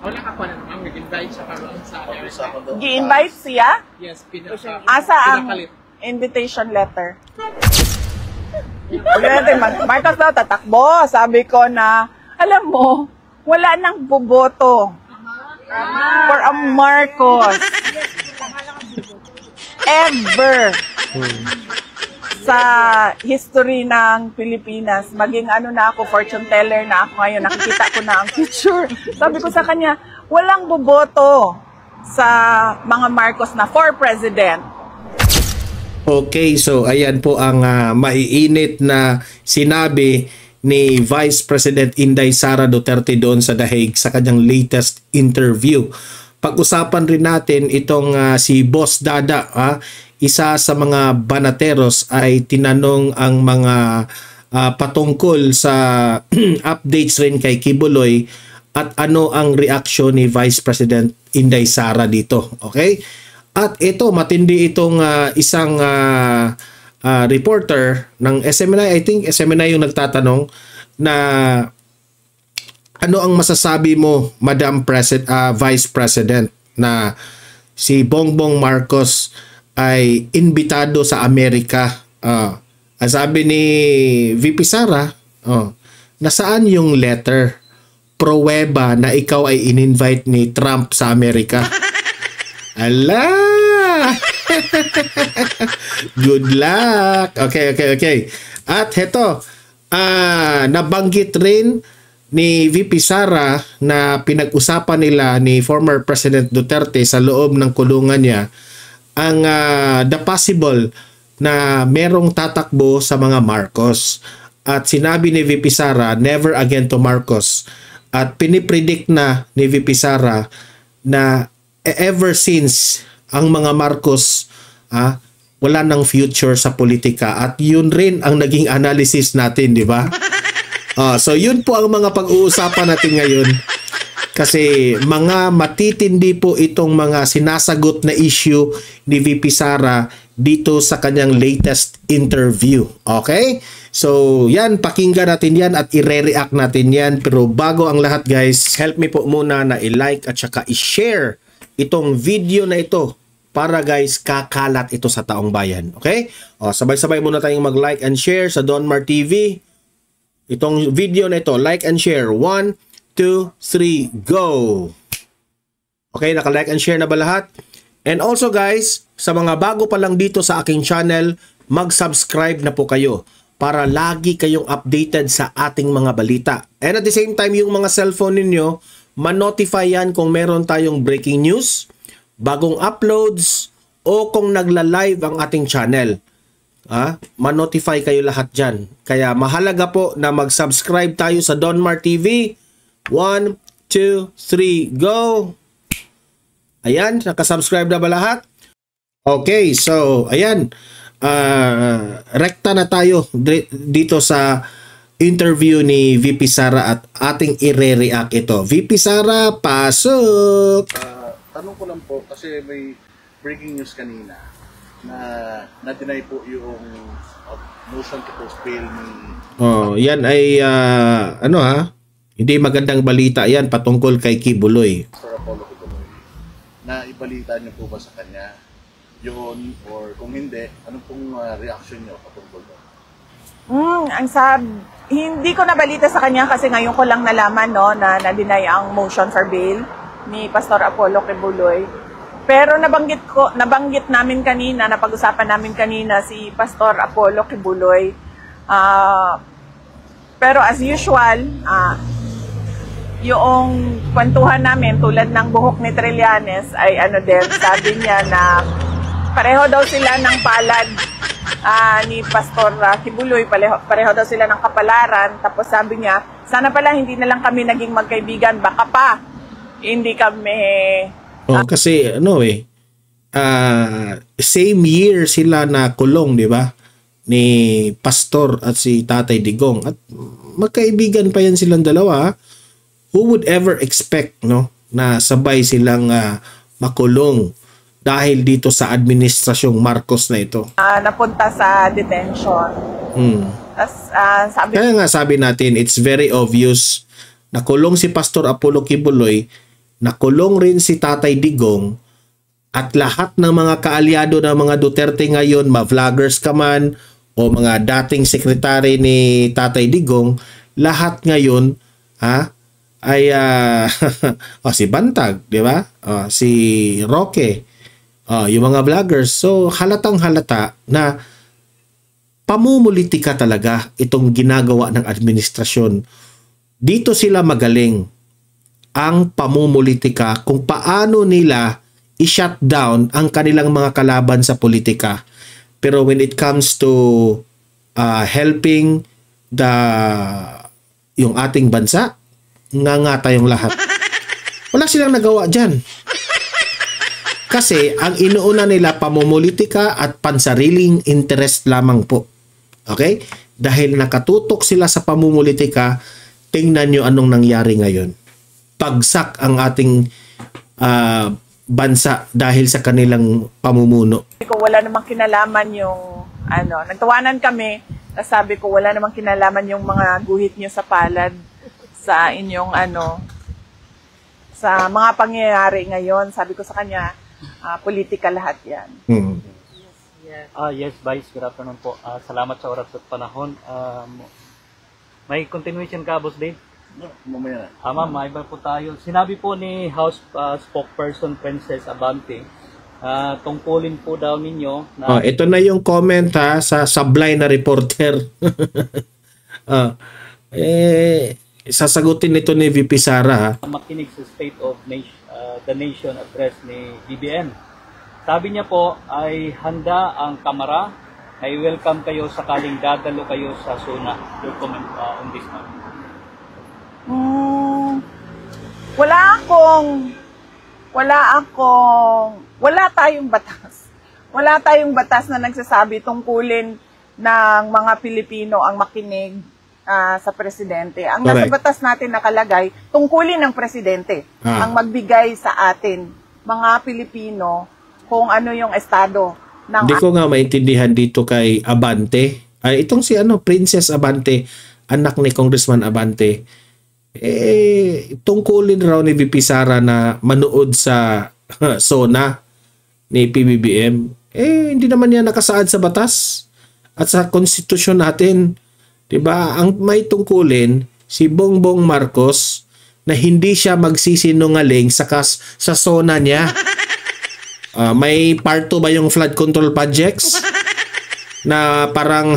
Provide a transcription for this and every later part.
Wala ka pa naman, nag-invite siya karoon sa Amerika. Gi-invite siya? Yes, Asa ang invitation letter? Marcos daw tatakbo. Sabi ko na, alam mo, wala nang boboto for a Marcos ever sa history ng Pilipinas. Maging ano na ako, fortune teller na ako ngayon. Nakikita ko na ang future. Sabi ko sa kanya, walang boboto sa mga Marcos na for president. Okay, so ayan po ang maiinit na sinabi ni Vice President Inday Sara Duterte doon sa The Hague sa kanyang latest interview. Pag-usapan rin natin itong si Boss Dada, isa sa mga banateros ay tinanong ang mga patungkol sa updates rin kay Kibuloy at ano ang reaksyon ni Vice President Inday Sara dito. Okay? At ito, matindi itong isang reporter ng SMNI, I think SMNI yung nagtatanong na ano ang masasabi mo, Madam Vice President, na si Bongbong Marcos ay imbitado sa Amerika. Ang sabi ni VP Sara, nasaan yung letter? Pruweba na ikaw ay in-invite ni Trump sa Amerika. Ala! Good luck! Okay. At heto, nabanggit rin ni VP Sara na pinag-usapan nila ni former President Duterte sa loob ng kulungan niya ang the possible na merong tatakbo sa mga Marcos. At sinabi ni VP Sara, never again to Marcos. At pinipredict na ni VP Sara na ever since ang mga Marcos wala nang future sa politika. At yun rin ang naging analysis natin, di ba? So yun po ang mga pag-uusapan natin ngayon. Kasi mga matitindi po itong mga sinasagot na issue ni VP Sara dito sa kanyang latest interview. Okay? So yan, pakinggan natin yan at i-react natin yan. Pero bago ang lahat guys, help me po muna na i-like at saka i-share itong video na ito para guys kakalat ito sa taong bayan. Okay? Sabay-sabay muna tayong mag-like and share sa Donmar TV. Itong video na ito, like and share. 1, 2, 3, go! Okay, naka-like and share na ba lahat? And also guys, sa mga bago pa lang dito sa aking channel, mag-subscribe na po kayo para lagi kayong updated sa ating mga balita. And at the same time, yung mga cellphone ninyo, ma-notify yan kung meron tayong breaking news, bagong uploads, o kung nagla-live ang ating channel. Ma-notify kayo lahat dyan. Kaya mahalaga po na mag-subscribe tayo sa Donmar TV. 1, 2, 3, go! Ayan, nakasubscribe na ba lahat? Okay, so ayan. Rekta na tayo dito sa interview ni VP Sara at ating i-react ito. VP Sara, pasok! Tanong ko lang po, kasi may breaking news kanina na na-deny po yung motion to post bail ni... yan ay hindi magandang balita yan patungkol kay Kibuloy. Sir Apollo Kibuloy. Na ibalita niyo po ba sa kanya yun, or kung hindi, anong pong reaction niyo patungkol doon? Hindi ko nabalita sa kanya kasi ngayon ko lang nalaman na na-deny ang motion for bail ni Pastor Apollo Kibuloy. Pero nabanggit namin kanina, napag-usapan namin kanina si Pastor Apollo Kibuloy. Pero as usual, yung kwentuhan namin tulad ng buhok ni Trillanes ay sabi niya na pareho daw sila ng palad ni Pastor Kibuloy, pareho daw sila ng kapalaran. Tapos sabi niya, sana pala hindi na lang kami naging magkaibigan, baka pa hindi kami... kasi same year sila na kulong, di ba? Ni Pastor at si Tatay Digong. At magkaibigan pa yan silang dalawa. Who would ever expect na sabay silang makulong dahil dito sa administrasyong Marcos na ito? Napunta sa detention. Kaya nga sabi natin, it's very obvious na kulong si Pastor Apollo Kibuloy nakulong rin si Tatay Digong at lahat ng mga kaalyado ng mga Duterte ngayon, ma-vloggers ka man o mga dating sekretary ni Tatay Digong, lahat ngayon ay si Bantag, di ba? Si Roque, yung mga vloggers. So halatang halata na pamumulitika talaga itong ginagawa ng administrasyon. Dito sila magaling, ang pamumulitika, kung paano nila i-shut down ang kanilang mga kalaban sa politika. Pero when it comes to helping yung ating bansa, ngangata yung lahat. Wala silang nagawa dyan. Kasi ang inuuna nila pamumulitika at pansariling interest lamang po. Okay? Dahil nakatutok sila sa pamumulitika, tingnan nyo anong nangyari ngayon. Pagsak ang ating bansa dahil sa kanilang pamumuno. Wala namang kinalaman yung nagtawanan kami, sabi ko wala namang kinalaman yung mga guhit nyo sa palad sa inyong sa mga pangyayari ngayon. Sabi ko sa kanya, politika lahat yan. Yes, Vice. Good afternoon po. Salamat sa oras at panahon. May continuation ka, Boss Dave? No, mamaya na. Ma'am, may iba po tayo. Sinabi po ni House Spokesperson Princess Abante, tungkulin po daw ninyo na... ito na yung comment sa sablay na reporter. Sasagutin nito ni VP Sara. Makinig sa State of the Nation address ni BBM. Sabi niya po ay handa ang Kamara, ay welcome kayo sakaling dadalo kayo sa SONA. Your comment on this, ma'am. Wala tayong batas. Wala tayong batas na nagsasabi tungkulin ng mga Pilipino ang makinig sa presidente. Ang nasa batas natin nakalagay, tungkulin ng presidente ang magbigay sa atin, mga Pilipino, kung ano yung estado ng... Hindi ko nga maintindihan dito kay Abante. Itong si Princess Abante, anak ni Congressman Abante, tungkulin raw ni VP Sara na manood sa SONA ni PBBM. Hindi naman yan nakasaad sa batas at sa konstitusyon natin. Diba? Ang may tungkulin si Bongbong Marcos na hindi siya magsisinungaling sa SONA niya. May part 2 ba yung flood control projects na parang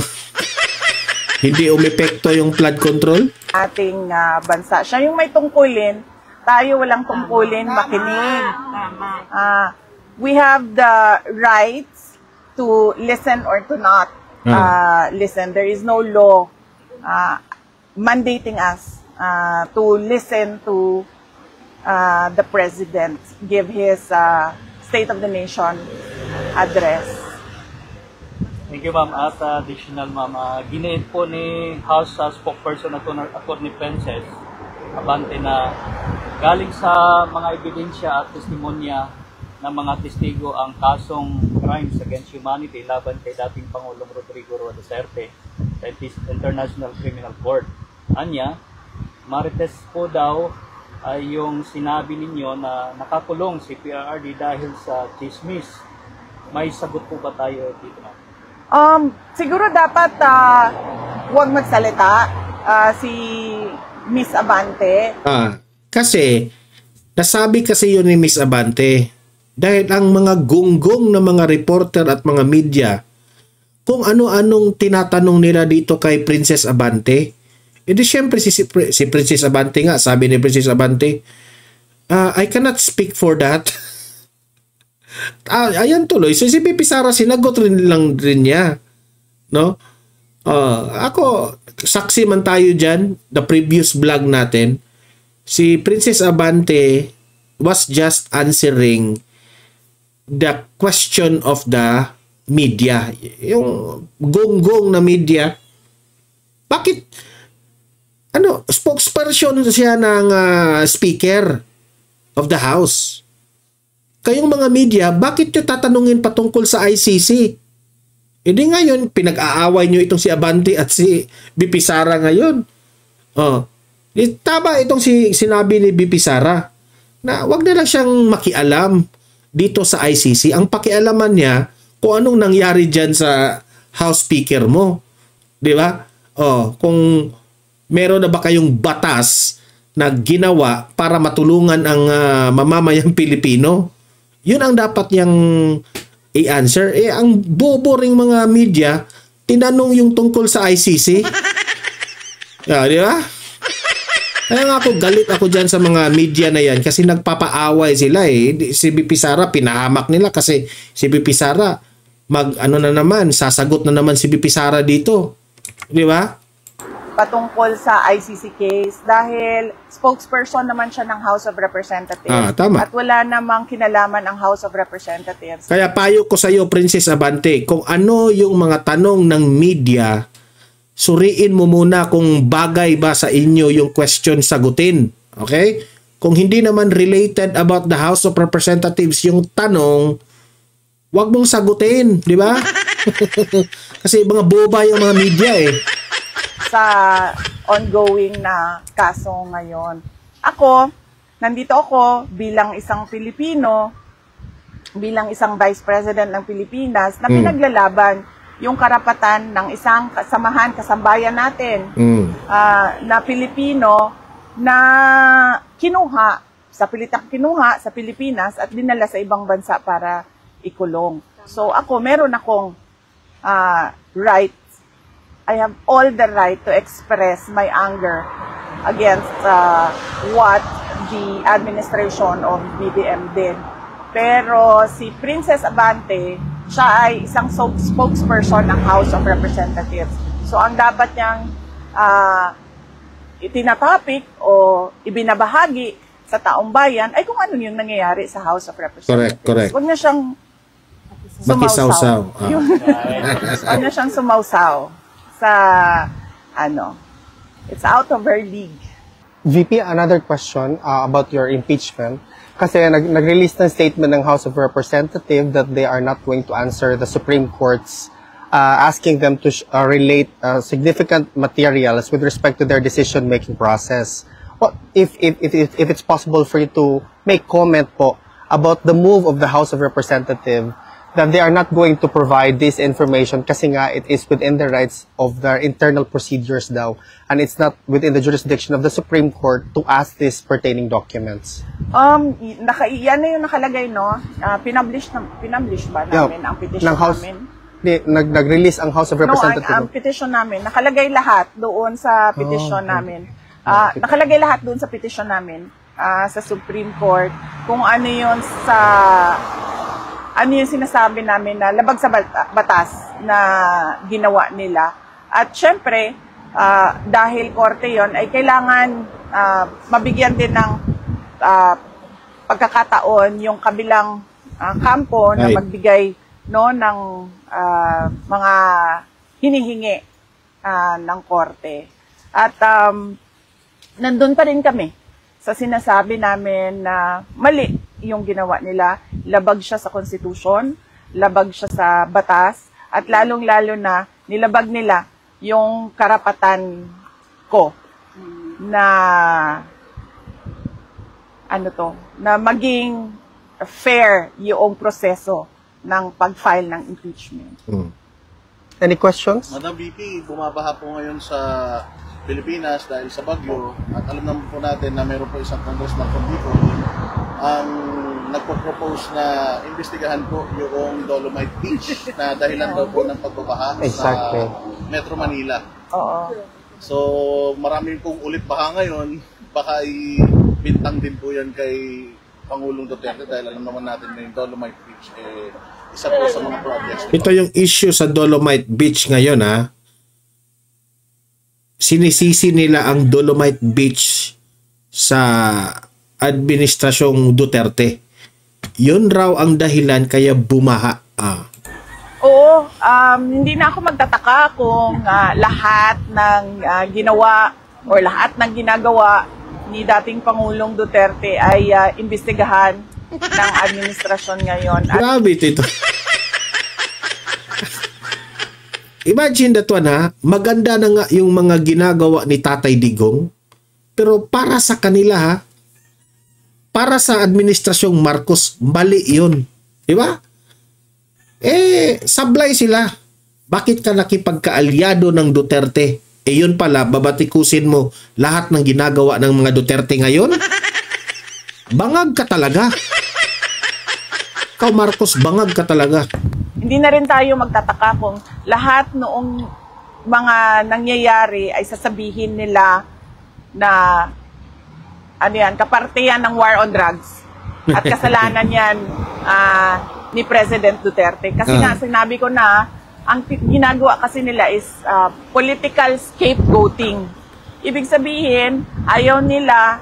hindi umepekto yung flood control? Ating bansa. Siya yung may tungkulin, tayo walang tungkulin, makinig. We have the rights to listen or to not listen. There is no law mandating us to listen to the president give his State of the Nation address. Thank you, ma'am. At additional, ma'am, giniit po ni House Spokesperson Attorney Princess Abante na galing sa mga ebidensya at testimonya ng mga testigo ang kasong crimes against humanity laban kay dating Pangulong Rodrigo Roa Duterte sa International Criminal Court. Anya, marites po daw ay yung sinabi ninyo na nakakulong si PRRD dahil sa chismis. May sagot po ba tayo dito, ma'am? Siguro dapat huwag magsalita si Miss Abante. Kasi nasabi kasi yun ni Miss Abante dahil ang mga gunggong na mga reporter at mga media kung ano-anong tinatanong nila dito kay Princess Abante. Edi syempre si Princess Abante nga, sabi ni Princess Abante, I cannot speak for that. Ayan tuloy. So si VP Sara sinagot rin niya. No? Ako, saksi man tayo dyan, the previous vlog natin, si Princess Abante was just answering the question of the media. Yung gonggong na media. Bakit? Spokesperson siya ng Speaker of the House. Kayong mga media, bakit nyo tatanungin patungkol sa ICC? Hindi ngayon, pinag-aaway nyo itong si Abante at si VP Sara ngayon. Tama itong sinabi ni VP Sara na wag na lang siyang makialam dito sa ICC. Ang pakialaman niya kung anong nangyari dyan sa House Speaker mo. Di ba? Kung meron na ba kayong batas na ginawa para matulungan ang mamamayang Pilipino, yun ang dapat niyang i-answer. Ang bobo ring mga media, tinanong yung tungkol sa ICC. Di ba? Kaya nga ako, galit ako dyan sa mga media na yan kasi nagpapaaway sila Si BP Sara, pinahamak nila kasi si BP Sara, sasagot na naman si BP Sara dito. Di ba? Patungkol sa ICC case dahil spokesperson naman siya ng House of Representatives. Tama. At wala namang kinalaman ang House of Representatives. Kaya payo ko sa iyo, Princess Abante, kung ano yung mga tanong ng media, suriin mo muna kung bagay ba sa inyo yung question sagutin. Okay? Kung hindi naman related about the House of Representatives yung tanong, wag mong sagutin, di ba? Kasi mga boba yung mga media Sa ongoing na kaso ngayon. Nandito ako bilang isang Pilipino, bilang isang Vice President ng Pilipinas na pinaglalaban yung karapatan ng isang kasambayan natin na Pilipino na kinuha sa Pilipinas at dinala sa ibang bansa para ikulong. So meron akong right. I have all the right to express my anger against what the administration of BBM did. Pero si Princess Abante, siya ay isang spokesperson ng House of Representatives. So ang dapat niyang itinatopic o ibinabahagi sa taong bayan ay kung ano yung nangyayari sa House of Representatives. Correct. Huwag na siyang makisawsaw. Huwag na siyang sumawsaw sa it's out of her league. VP, another question about your impeachment. Kasi nag-release ng statement ng House of Representatives that they are not going to answer the Supreme Court's asking them to relate significant materials with respect to their decision-making process. What if it's possible for you to make comment po about the move of the House of Representatives that they are not going to provide this information kasi nga it is within the rights of their internal procedures daw and it's not within the jurisdiction of the Supreme Court to ask these pertaining documents? Yan na yung nakalagay, no? Pinablish ba namin ang petition namin? Nag-release ang House of Representatives. Ang petition namin, nakalagay lahat doon sa petition namin. Nakalagay lahat doon sa petition namin sa Supreme Court kung ano yung sinasabi namin na labag sa batas na ginawa nila. At syempre, dahil korte yon ay kailangan mabigyan din ng pagkakataon yung kabilang kampo na magbigay ng mga hinihingi ng korte. At nandun pa rin kami sa sinasabi namin na mali yung ginawa nila. Labag siya sa konstitusyon, labag siya sa batas, at lalong-lalo na nilabag nila yung karapatan ko na na maging fair yung proseso ng pag-file ng impeachment. Any questions? Madam VP, bumabaha po ngayon sa Pilipinas dahil sa bagyo at alam naman po natin na meron po isang congressman from Bicol ang nagpo-propose na imbestigahan po yung Dolomite Beach na dahilan daw po ng pagbabaha sa Metro Manila. Oo. So marami pong ulit baha ngayon, baka ibintang din po yan kay Pangulong Duterte dahil alam naman natin na yung Dolomite Beach isa po sa mga projects. Ito yung issue sa Dolomite Beach ngayon sinisisi nila ang Dolomite Beach sa administrasyong Duterte. Yun raw ang dahilan kaya bumaha. Oo, hindi na ako magtataka kung lahat ng ginawa o lahat ng ginagawa ni dating Pangulong Duterte ay imbestigahan ng administrasyon ngayon. Grabe ito. Imagine that one maganda na nga yung mga ginagawa ni Tatay Digong, pero para sa kanila para sa administrasyong Marcos, mali yun. Di ba? Sablay sila. Bakit ka nakipagkaalyado ng Duterte? Yun pala, babatikusin mo lahat ng ginagawa ng mga Duterte ngayon? Bangag ka talaga. Ikaw, Marcos, bangag ka talaga. Hindi na rin tayo magtataka kung lahat noong mga nangyayari ay sasabihin nila na kaparte yan ng war on drugs. At kasalanan yan ni President Duterte. Kasi nga, sinabi ko na, ang ginagawa kasi nila is political scapegoating. Ibig sabihin, ayaw nila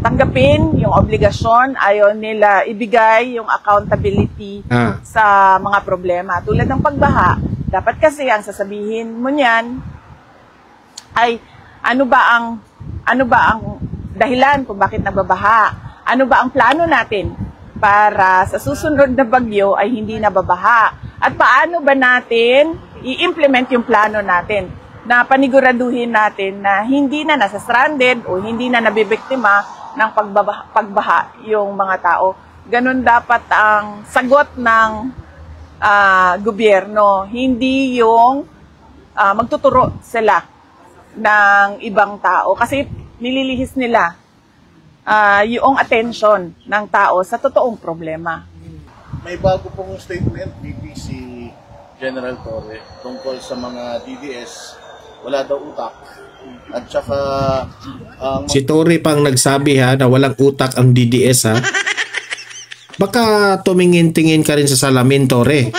tanggapin yung obligasyon, ayaw nila ibigay yung accountability sa mga problema. Tulad ng pagbaha, dapat kasi ang sasabihin mo niyan ay ano ba ang dahilan kung bakit nababaha? Ano ba ang plano natin para sa susunod na bagyo ay hindi nababaha? At paano ba natin i-implement yung plano natin na paniguraduhin natin na hindi na nasa-stranded o hindi na nabibiktima ng pagbaha yung mga tao. Ganun dapat ang sagot ng gobyerno. Hindi yung magtuturo sila ng ibang tao. Kasi nililihis nila yung attention ng tao sa totoong problema. May bago pong statement, BBC General Torre, tungkol sa mga DDS. Wala daw utak. At saka si Torre pang nagsabi na walang utak ang DDS Baka tumingin-tingin ka rin sa salamin, Torre.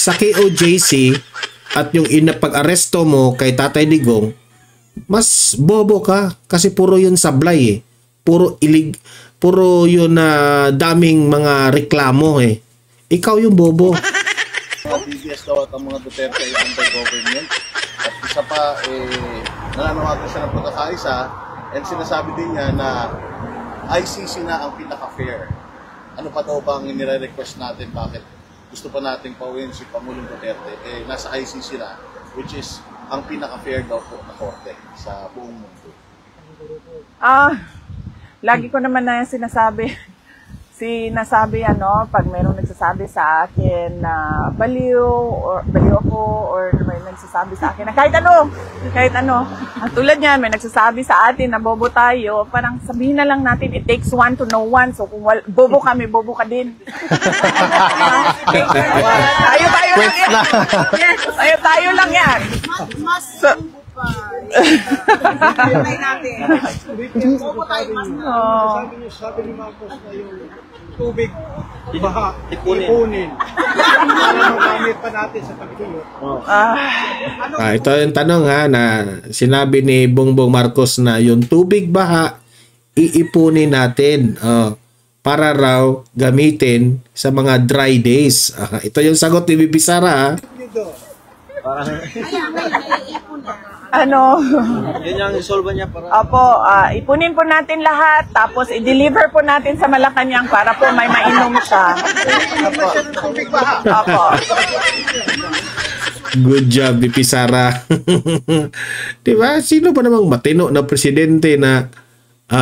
Sa KOJC at yung pag-aresto mo kay Tatay Digong, mas bobo ka kasi puro yun sablay Puro yun daming mga reklamo Ikaw yung bobo. DDS daw at ang mga Duterte ay under-government. At isa pa, nananawagan siya ng pagkakaisa and sinasabi din niya na ICC na ang pinaka-fair. Ano pa daw bang nire-request natin? Bakit gusto pa natin pauwiin si Pangulong Duterte? Nasa ICC na, which is ang pinaka-fair daw po na korte sa buong mundo. Lagi ko naman na sinasabi pag mayroong nagsasabi sa akin na baliw ako or may nagsasabi sa akin na kahit ano. Tulad niyan, may nagsasabi sa atin na bobo tayo, parang sabihin na lang natin, it takes one to know one. So kung bobo kami, bobo ka din. tayo lang yan. Sabi ni Marcos na yung tubig, baha, ipunin. Para magamit pa natin sa pagkiyo. Ito yung tanong na sinabi ni Bongbong Marcos na yung tubig baha, iipunin natin para raw gamitin sa mga dry days. Ito yung sagot ni Bibi Sara. Yun yung isolve niya para... Opo, ipunin po natin lahat, tapos i-deliver po natin sa Malacanang para po may mainom siya. Opo. Good job, Bibi Sara. Diba? Sino pa namang matino na presidente na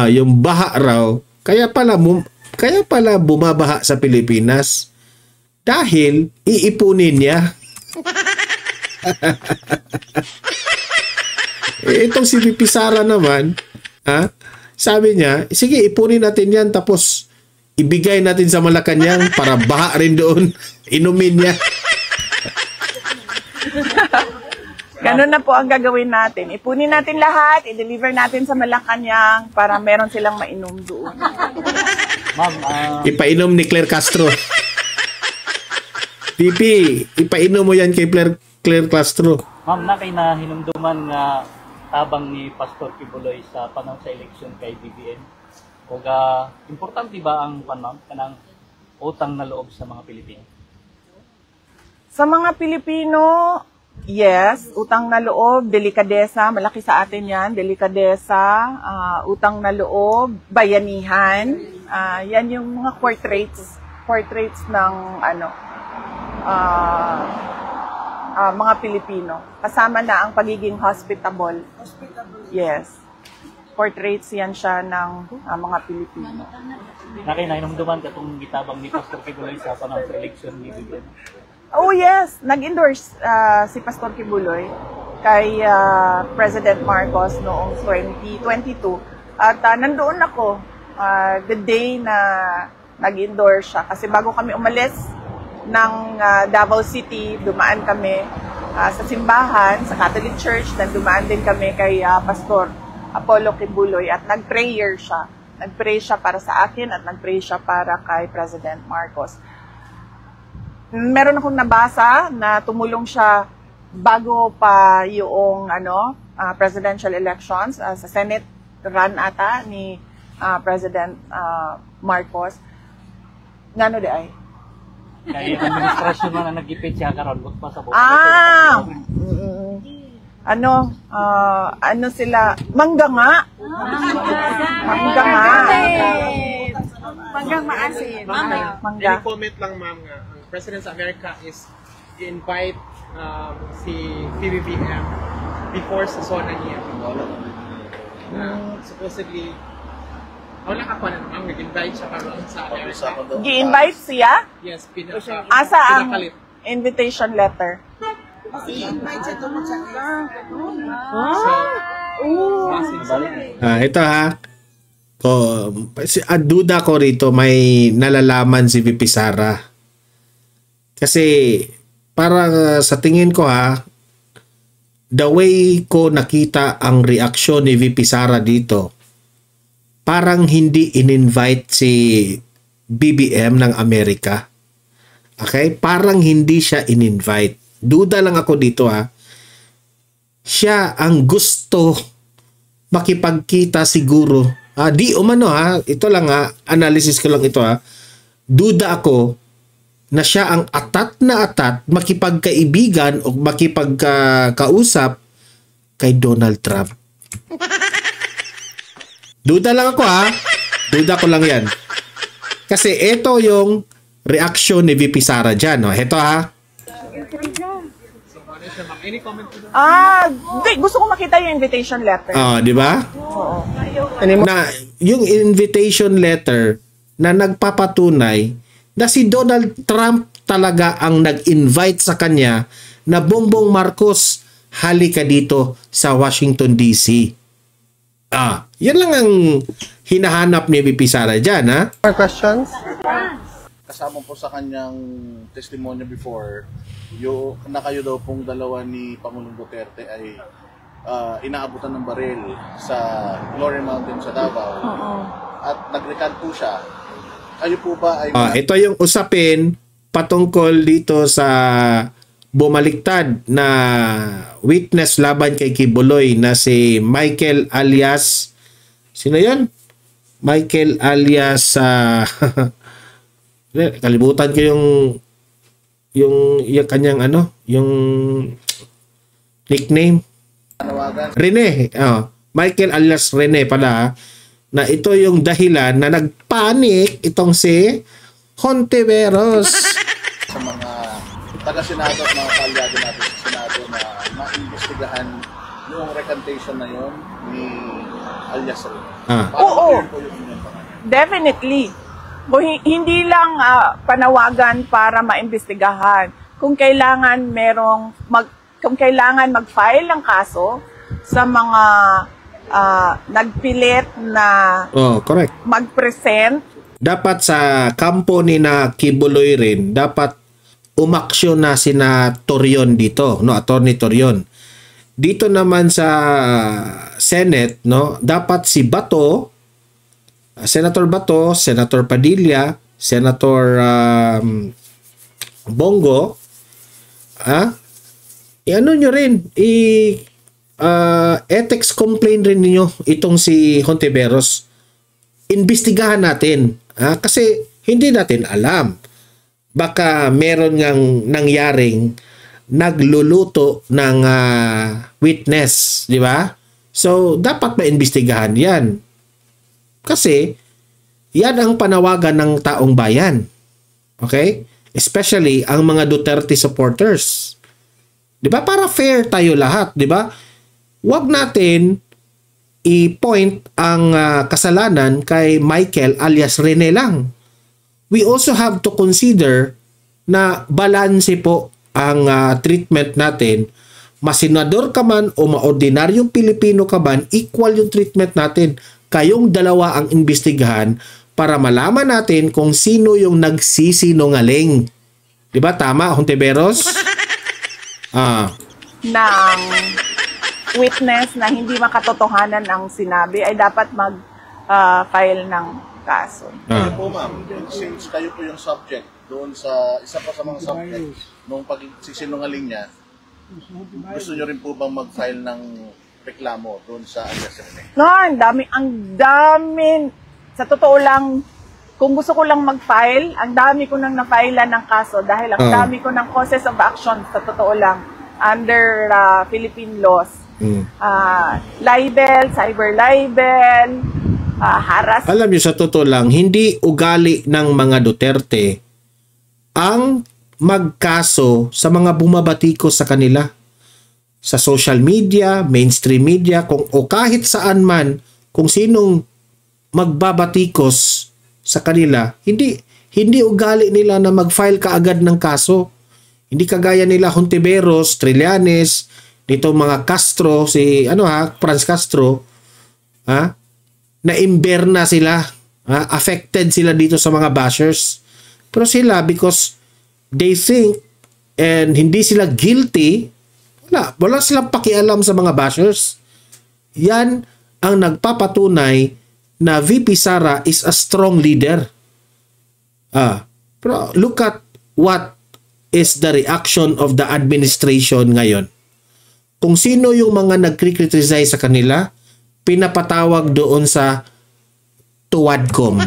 yung baha raw, kaya pala bumabaha sa Pilipinas dahil iipunin niya. Itong si Bibi Sara naman, sabi niya, sige, ipunin natin yan, tapos ibigay natin sa Malacanang para baha rin doon. Inumin niya. Ganun na po ang gagawin natin. Ipunin natin lahat, i-deliver natin sa Malacanang para meron silang mainom doon. Ma'am, ipainom ni Claire Castro. Pipi, ipainom mo yan kay Claire Castro. Ma'am, na hinumduman nga tabang ni Pastor Kibuloy sa panahon sa eleksyon kay BBM. Kuga, importante ba ang kanang utang na loob sa mga Pilipino? Sa mga Pilipino, yes, utang na loob, delikadesa, malaki sa atin yan, delikadesa, utang na loob, bayanihan, yan yung mga portraits ng mga Pilipino. Kasama na ang pagiging hospitable. Yes. portraits yan siya ng mga Pilipino. Nakinainomduman ka itong gitabang ni Pastor Kibuloy sa panahon sa election ni BBM. Oh yes, nag-endorse si Pastor Kibuloy kay President Marcos noong 2022. At nandoon ako the day na nag-endorse siya. Kasi bago kami umalis ng Davao City, dumaan kami sa simbahan, sa Catholic Church, then dumaan din kami kay Pastor Apollo Kibuloy at nag-prayer siya. Nag-pray siya para sa akin at nag-pray siya para kay President Marcos. Meron akong nabasa na tumulong siya bago pa yung presidential elections sa Senate run ata ni President Marcos. Ngano di ay? Kaya administrasyon man ang nag-ipit siya karon pa sa ano sila? Mangga nga. Mangga nga. Manggang maasin. Mangga. Any comment lang, ma'am, nga ang President sa America is invite si PBBM before sa zona niya. Supposedly, wala ka pa na, ma'am, nag-invite siya para sa America. Gi-invite siya? Yes, Asa ang pinakalit. invitation letter? Ito ha. Duda ko rito may nalalaman si VP Sara. Kasi parang sa tingin ko ha, the way ko nakita ang reaksyon ni VP Sara dito, parang hindi in-invite si BBM ng Amerika. Okay? Parang hindi siya in-invite. Duda lang ako dito ha. Siya ang gusto makipagkita siguro. Di umano ha. Ito lang ha. Analysis ko lang ito ha. Duda ako na siya ang atat na atat makipagkaibigan o makipagkausap kay Donald Trump. Duda lang ako ha. Duda ko lang yan. Kasi ito yung reaction ni VP Sara dyan. No? Ito ha. Any comment to Gusto ko makita yung invitation letter. Di ba? Oo. Na yung invitation letter na nagpapatunay na si Donald Trump talaga ang nag-invite sa kanya na Bongbong Marcos, halika dito sa Washington DC. Yan lang ang hinahanap ni VP Sara dyan, ha? More questions? Kasama po sa kanyang testimonya before, na kayo daw pong dalawa ni Pangulong Duterte ay inaabutan ng baril sa Glory Mountain sa Davao. At nag-recant po siya. Kayo po ba ay... ito yung usapin patungkol dito sa bumaliktad na witness laban kay Kibuloy na si Michael alias... Sino yun? Michael alias... kalimutan ko yung kanyang yung nickname. Rene. Michael alias Rene pala, na ito yung dahilan na nagpanik itong si Hontiveros. Sa mga taga-senado at mga kalyado natin sa senado na maimbestigahan yung recantation na yun ni alias Rene. Oo. Definitely. Hindi lang panawagan para maimbestigahan. Kung kailangan mag-file ng kaso sa mga nagpilit na correct. mag-present. Dapat sa kampo ni na Kibuloy rin, dapat umaksyon na sina Torion dito, no, Attorney Torion. Dito naman sa Senate, no, dapat si Bato, Senator Bato, Senator Padilla, Senator Bongo, i-ano nyo rin, ethics complaint rin niyo itong si Hontiveros. Imbestigahan natin. Kasi hindi natin alam. Baka meron ngang nangyaring nagluluto ng witness, di ba? So, dapat maimbestigahan yan. Kasi, yan ang panawagan ng taong bayan. Okay? Especially ang mga Duterte supporters. 'Di ba? Para fair tayo lahat, 'di ba? Huwag natin i-point ang kasalanan kay Michael alias Rene lang. We also have to consider na balanse po ang treatment natin. Masenador ka man o maordinaryong Pilipino ka man, equal yung treatment natin. Kayong dalawa ang imbestigahan para malaman natin kung sino yung nagsisinungaling. Diba? Tama, Hontiveros? Ng witness na hindi makatotohanan ang sinabi ay dapat mag-file ng kaso. Po ma'am, since kayo po yung subject doon sa isa pa sa mga subject nung pagsisinungaling niya, gusto nyo rin po bang mag-file ng reklamo doon sa alias Rene? No, ang dami. Sa totoo lang, kung gusto ko lang mag-file, ang dami ko nang na-file ng kaso dahil ang dami ko ng causes of action, sa totoo lang, under Philippine laws. Libel, cyber libel, harassment. Alam niyo, sa totoo lang, hindi ugali ng mga Duterte ang magkaso sa mga bumabatikos sa kanila. Sa social media, mainstream media, o kahit saan man, kung sinong magbabatikos sa kanila, hindi ugali nila na mag-file kaagad ng kaso. Hindi kagaya nila Hontiveros, Trillanes, dito mga Castro, Franz Castro, na-imberna sila, affected sila dito sa mga bashers. Pero sila, because they think and hindi sila guilty, wala silang pakialam sa mga bashers. Yan ang nagpapatunay na VP Sara is a strong leader. Pero look at what is the reaction of the administration ngayon. Kung sino yung mga nagkriticize sa kanila, pinapatawag doon sa Tuwadcom.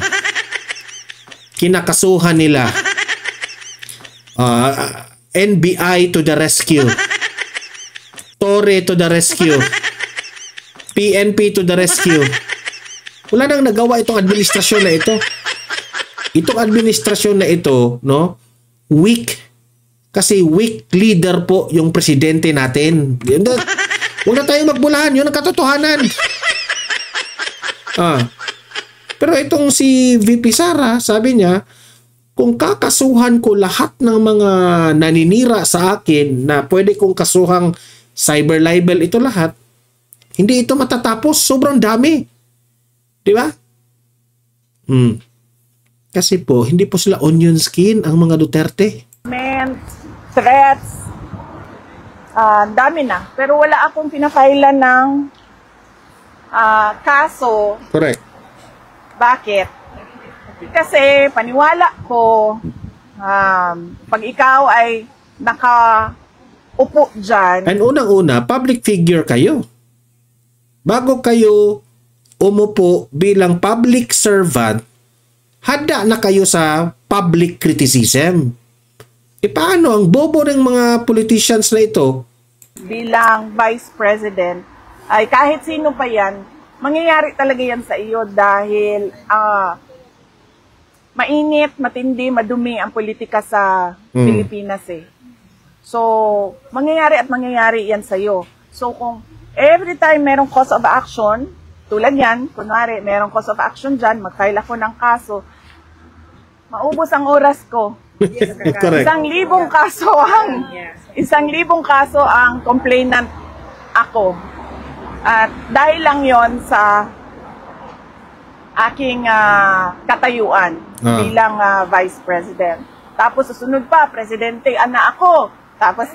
Kinakasuhan nila. NBI to the rescue. Torre to the rescue. PNP to the rescue. Wala nang nagawa itong administrasyon na ito. Itong administrasyon na ito, no? Weak. Kasi weak leader po yung presidente natin. Huwag na tayo magbulahan. Yun ang katotohanan. Pero itong si VP Sara, sabi niya, kung kakasuhan ko lahat ng mga naninira sa akin na pwede kong kasuhang cyber libel, ito lahat, hindi ito matatapos. Sobrang dami. Di ba? Kasi po, hindi po sila onion skin ang mga Duterte. Threats, dami na. Pero wala akong pinafailan ng kaso. Correct. Bakit? Kasi paniwala ko, pag ikaw ay nakaupo dyan. And unang-una, public figure kayo. Bago kayo umupo bilang public servant, handa na kayo sa public criticism. Paano ang bobo ng mga politicians na ito? Bilang Vice President, ay kahit sino pa yan, mangyayari talaga yan sa iyo dahil mainit, matindi, madumi ang politika sa Pilipinas eh. So, mangyayari yan sa iyo. So, kung every time merong cause of action, tulad yan, kunwari merong cause of action dyan, mag-file ako ng kaso, maubos ang oras ko. Correct. 1,000 kaso ang complainant ako. At dahil lang yon sa aking katayuan bilang Vice President. Tapos susunod pa, Presidente, anak ako. Tapos,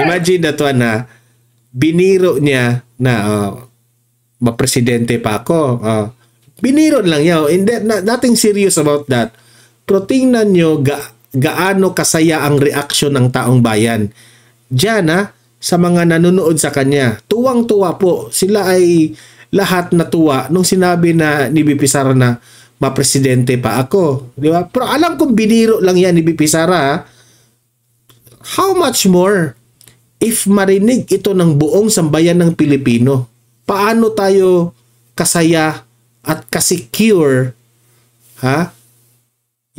imagine that one na biniro niya na mapresidente pa ako. Biniro lang niya. Nothing serious about that. Pero tingnan nyo gaano kasaya ang reaksyon ng taong bayan. Diyan sa mga nanonood sa kanya. Tuwang-tuwa po. Sila ay lahat natuwa nung sinabi na ni BP Sara na mapresidente pa ako. Di ba? Pero alam kong biniro lang yan ni BP Sara. How much more if marinig ito ng buong sambayan ng Pilipino? Paano tayo kasaya at kasecure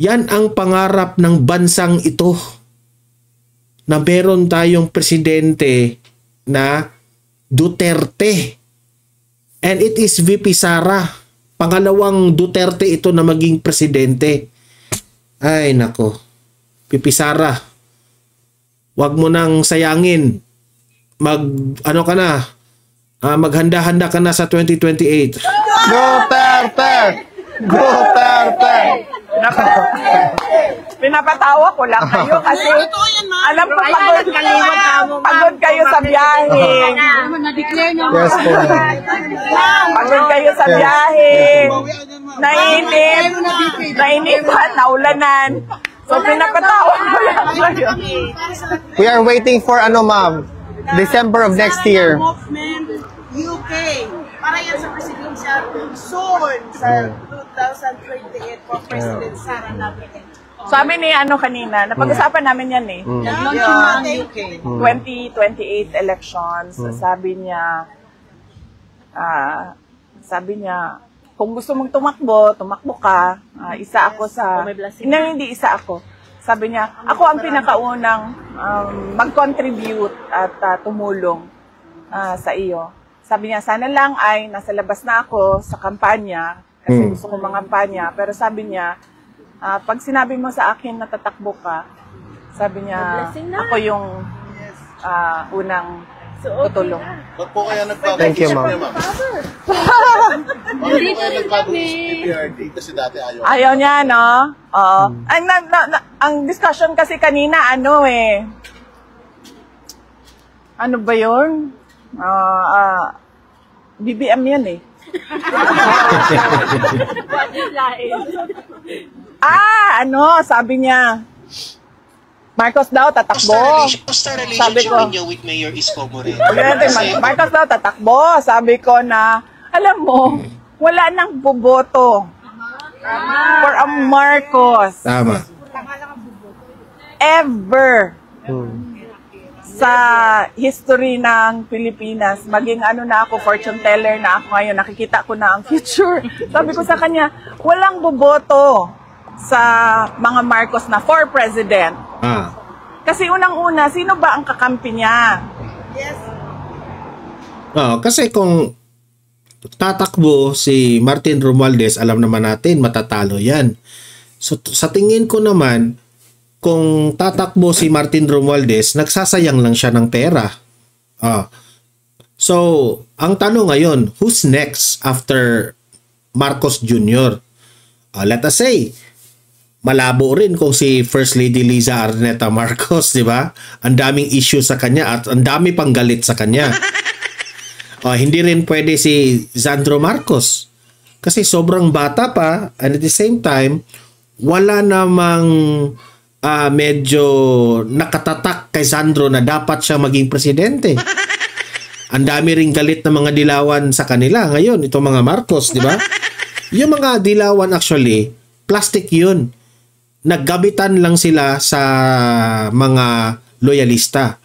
Yan ang pangarap ng bansang ito, na meron tayong presidente na Duterte. And it is VP Sara. Pangalawang Duterte ito na maging presidente. Ay nako, VP Sara, wag mo nang sayangin. Ano ka na? Maghanda-handa ka na sa 2028. Duterte! Duterte! Pinapatawa ko lang kayo kasi alam ko pagod kayo sa biyahe. Yes po. Pagod kayo sa biyahe. Nainitan, naulanan. So pinapatawa ko lang kayo. We are waiting for ma'am? December of next year. Movement UK. Para yan sa presidential soon sa 2028 for President Sara natin. Sabi ni kanina, napag-usapan namin yan eh. Nag-launch na ang UK. 2028 elections, sabi niya, kung gusto mong tumakbo ka, isa ako sa, hindi isa ako. Sabi niya, ako ang pinakaunang mag-contribute at tumulong sa iyo. Sabi niya, sana lang ay nasa labas na ako sa kampanya, kasi gusto ko mangampanya. Pero sabi niya, pag sinabi mo sa akin na tatakbo ka, sabi niya, ako yung unang tutulong. Ba't po kaya nagbago Thank you, isip ma'am. niya, ma'am? Bakit po kaya nagbago isip ni PRD? Kasi dati ayaw. Ayaw niya, no? Oo. Ang discussion kasi kanina, ano ba yun? BBM yan eh. Sabi niya, Marcos daw tatakbo. Sabi ko, with Mayor Isko Moreno. Marcos daw tatakbo. Sabi ko na, alam mo, wala nang boboto for a Marcos. Tama. Ever sa history ng Pilipinas, maging na ako, fortune teller na ako ngayon, nakikita ko na ang future. Sabi ko sa kanya, walang boboto sa mga Marcos na for president. Kasi unang-una, sino ba ang kakampi niya? Yes. Kasi kung tatakbo si Martin Romualdez, alam naman natin, matatalo yan. So, sa tingin ko naman, kung tatakbo si Martin Romualdez, nagsasayang lang siya ng pera. So, ang tanong ngayon, who's next after Marcos Jr.? Let us say, malabo rin kung si First Lady Liza Araneta Marcos, di ba? Ang daming issue sa kanya at ang dami pang galit sa kanya. Hindi rin pwede si Sandro Marcos kasi sobrang bata pa, and at the same time, wala namang medyo nakatatak kay Sandro na dapat siya maging presidente. Ang dami ring galit ng mga dilawan sa kanila ngayon, itong mga Marcos, di ba? Yung mga dilawan actually, plastic yun. Naggabitan lang sila sa mga loyalista.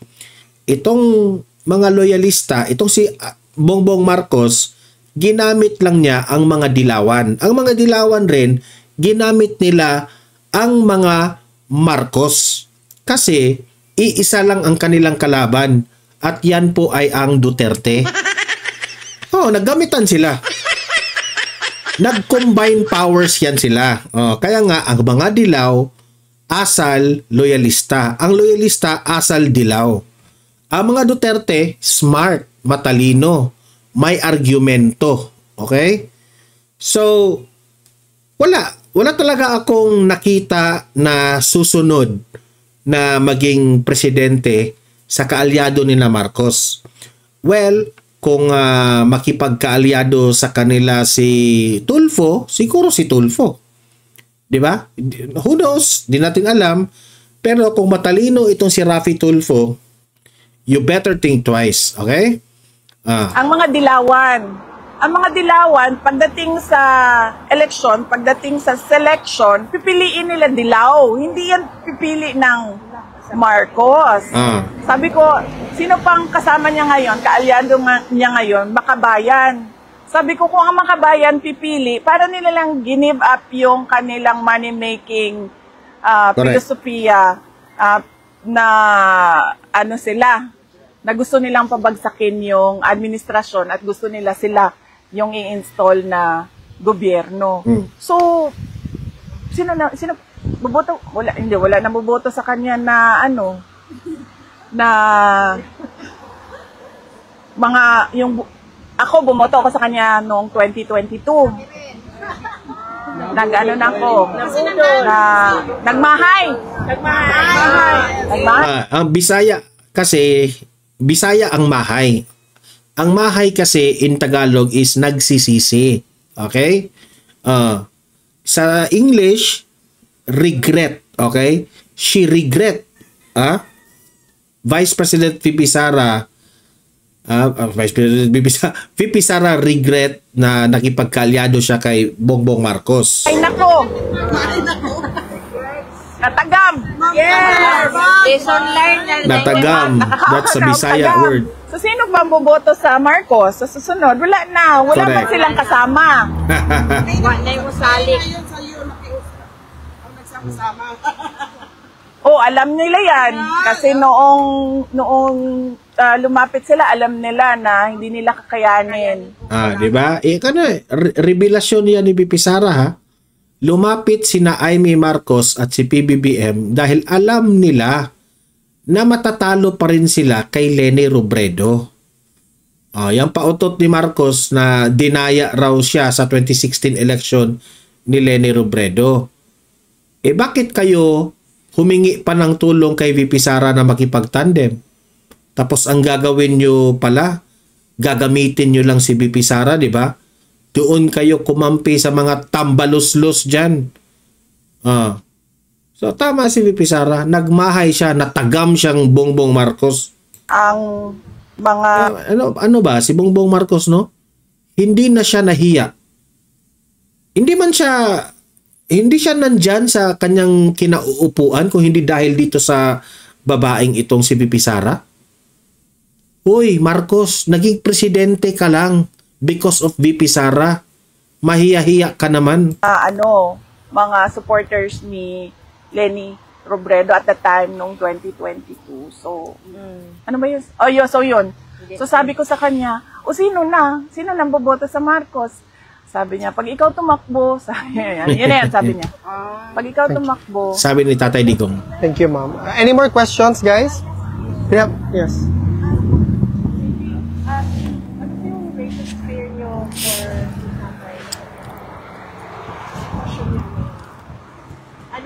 Itong mga loyalista, itong si Bongbong Marcos, ginamit lang niya ang mga dilawan. Ang mga dilawan rin, ginamit nila ang mga Marcos. Kasi, iisa lang ang kanilang kalaban at yan po ay ang Duterte. Naggamitan sila. Nag-combine powers yan sila. Kaya nga, ang mga dilaw, asal, loyalista. Ang loyalista, asal, dilaw. Ang mga Duterte, smart, matalino, may argumento. Okay? So, wala talaga akong nakita na susunod na maging presidente sa kaalyado ni na Marcos. Well, kung makipagkaalyado sa kanila si Tulfo, siguro si Tulfo. Di ba? Who knows? Di natin alam. Pero kung matalino itong si Raffy Tulfo, you better think twice. Okay? Ang mga dilawan, pagdating sa election, pagdating sa selection, pipiliin nila dilaw. Hindi yan pipili ng Marcos. Sabi ko, sino pang kasama niya ngayon, kaalyado niya ngayon, Makabayan. Sabi ko, kung ang makabayan pipili, para nila lang give up yung kanilang money-making filosofiya na ano sila, na gusto nilang pabagsakin yung administrasyon at gusto nila sila yung i-install na gobyerno. So, sino boboto? Wala na boboto sa kanya na ano, na mga, ako bumoto ako sa kanya noong 2022. Nag-ano na ako, nagmahay. Ang Bisaya kasi, Bisaya ang mahay. Ang mahay kasi in Tagalog is nagsisisi. Okay? Sa English, regret. Okay? She regret. Vice President VP Sara, VP Sara regret na nakipagkaalyado siya kay Bongbong Marcos. Ay nako! Natagam! Yes! Lesson learned. Natagam. That's a Bisaya word. So, sino ba boboto sa Marcos? Sa susunod, wala na. Wala man silang kasama. Wala yung usalik. Ang nagsama-sama. Oh, alam nila yan. Kasi noong lumapit sila, alam nila na hindi nila kakayanin. Di ba? Revelasyon yan ni VP Sara, ha? Lumapit sina Amy Marcos at si PBBM dahil alam nila na matatalo pa rin sila kay Leni Robredo. Yung pautot ni Marcos na dinaya raw siya sa 2016 election ni Leni Robredo. Bakit kayo humingi pa ng tulong kay VP Sara na makipagtandem? Tapos ang gagawin nyo pala, gagamitin nyo lang si VP Sara, di ba? Doon kayo kumampi sa mga tambalos-los dyan. So tama si VP Sara, nagmahay siya, natagam siyang Bongbong Marcos. Ang mga... ano ba, si Bongbong Marcos, no? Hindi na siya nahiya. Hindi siya nandyan sa kanyang kinauupuan kung hindi dahil dito sa babaeng itong si VP Sara. Uy, Marcos, naging presidente ka lang because of VP Sara. Mahiya-hiya ka naman. Mga supporters ni Leni Robredo at the time nung 2022. So, ano ba yun? Yun. So, sabi ko sa kanya, sino nang boboto sa Marcos? Sabi niya, pag ikaw tumakbo, yun na yan, sabi niya. Pag ikaw tumakbo. Sabi ni Tatay Digong. Thank you, ma'am. Any more questions, guys? Yep. Yes. Ano yung greatest fear nyo for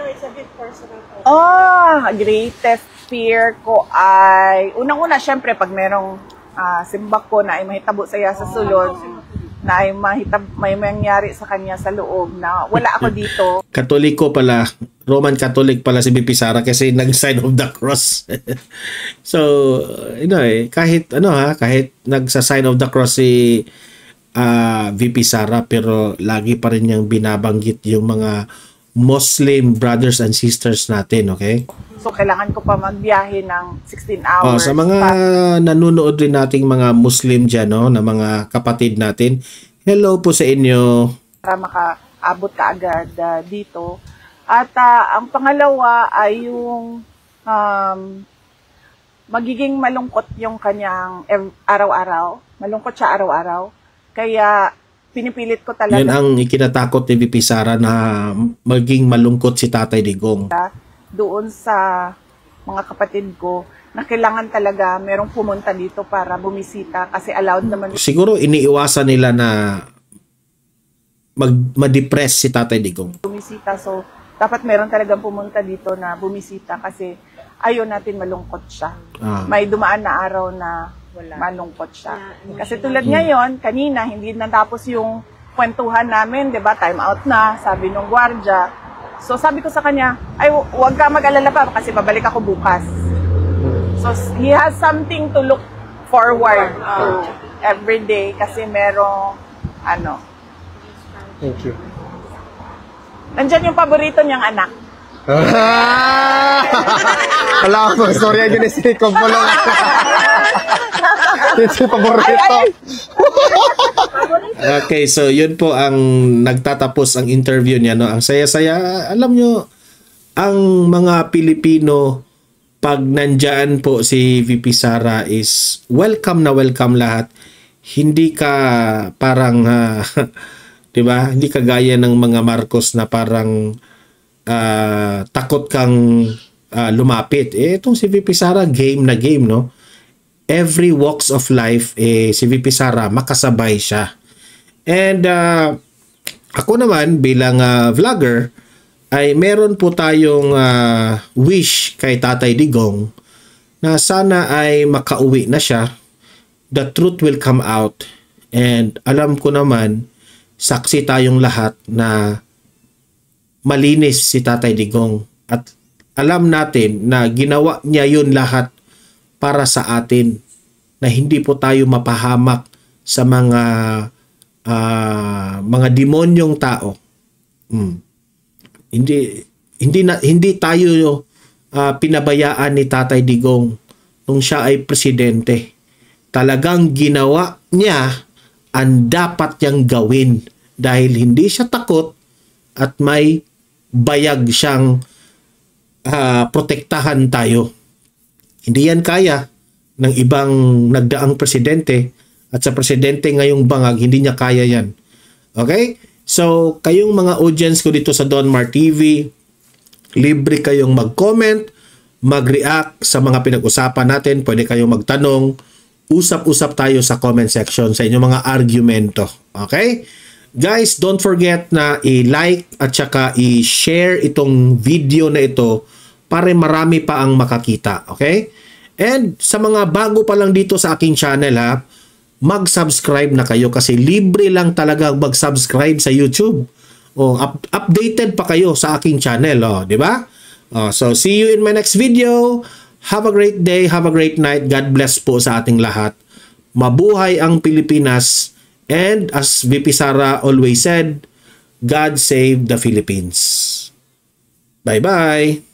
it's a bit personal. Greatest fear ko ay, unang-una, syempre, pag merong simbak ko na ay mahitabo saya sa sulod, na ay may mangyari sa kanya sa loob na wala ako dito. Katoliko pala, Roman Catholic pala si VP Sara kasi nag-sign of the cross. So, kahit nagsa-sign of the cross si VP Sara, pero lagi pa rin niyang binabanggit yung mga Muslim brothers and sisters natin, okay? So, kailangan ko pa magbiyahe ng 16 hours. Sa mga nanonood rin nating mga Muslim dyan, na mga kapatid natin, hello po sa inyo. Para makaabot ka agad dito. At ang pangalawa ay yung magiging malungkot yung kanyang araw-araw. Malungkot siya araw-araw. Kaya pinipilit ko talaga. Yan ang ikinatakot ni VP Sara, na maging malungkot si Tatay Digong. Doon sa mga kapatid ko na kailangan talaga merong pumunta dito para bumisita kasi allowed naman. Siguro iniiwasan nila na ma-depress si Tatay Digong. Bumisita, so dapat meron talagang pumunta dito na bumisita kasi ayaw natin malungkot siya. May dumaan na araw na malungkot siya. Kasi tulad ngayon, kanina, hindi natapos yung kwentuhan namin, 'di ba? Time out na, sabi nung gwardiya. So sabi ko sa kanya, ay huwag ka mag-alala pa kasi babalik ako bukas. So he has something to look forward to every day kasi merong Thank you. Nandyan yung paborito niyang anak. Wala ako, sorry, yun is ko It's yung paborito. Okay, so yun po ang nagtatapos ang interview niya, no? Ang saya-saya. Alam nyo, ang mga Pilipino, pag nandyan po si VP Sara is welcome na welcome lahat. Hindi ka parang, 'di ba? Hindi ka gaya ng mga Marcos na parang takot kang lumapit. Itong si VP Sara, game na game, no? Every walks of life, si VP Sara, makasabay siya. And ako naman, bilang vlogger, ay meron po tayong wish kay Tatay Digong na sana ay makauwi na siya. The truth will come out. And alam ko naman, saksi tayong lahat na malinis si Tatay Digong. At alam natin na ginawa niya yun lahat para sa atin, na hindi po tayo mapahamak sa mga demonyong tao. Hindi tayo pinabayaan ni Tatay Digong nung siya ay presidente. Talagang ginawa niya ang dapat niyang gawin dahil hindi siya takot at may bayag siyang protektahan tayo. Hindi yan kaya ng ibang nagdaang presidente, at sa presidente ngayong bangag, hindi niya kaya yan. Okay? So, kayong mga audience ko dito sa Don Mar TV, libre kayong mag-comment, mag-react sa mga pinag-usapan natin. Pwede kayong magtanong. Usap-usap tayo sa comment section sa inyong mga argumento. Okay? Guys, don't forget na i-like at saka i-share itong video na ito para marami pa ang makakita. Okay? And sa mga bago pa lang dito sa aking channel, mag-subscribe na kayo kasi libre lang talaga mag-subscribe sa YouTube. Updated pa kayo sa aking channel, di ba? So see you in my next video. Have a great day, have a great night. God bless po sa ating lahat. Mabuhay ang Pilipinas, and as VP Sara always said, God save the Philippines. Bye-bye.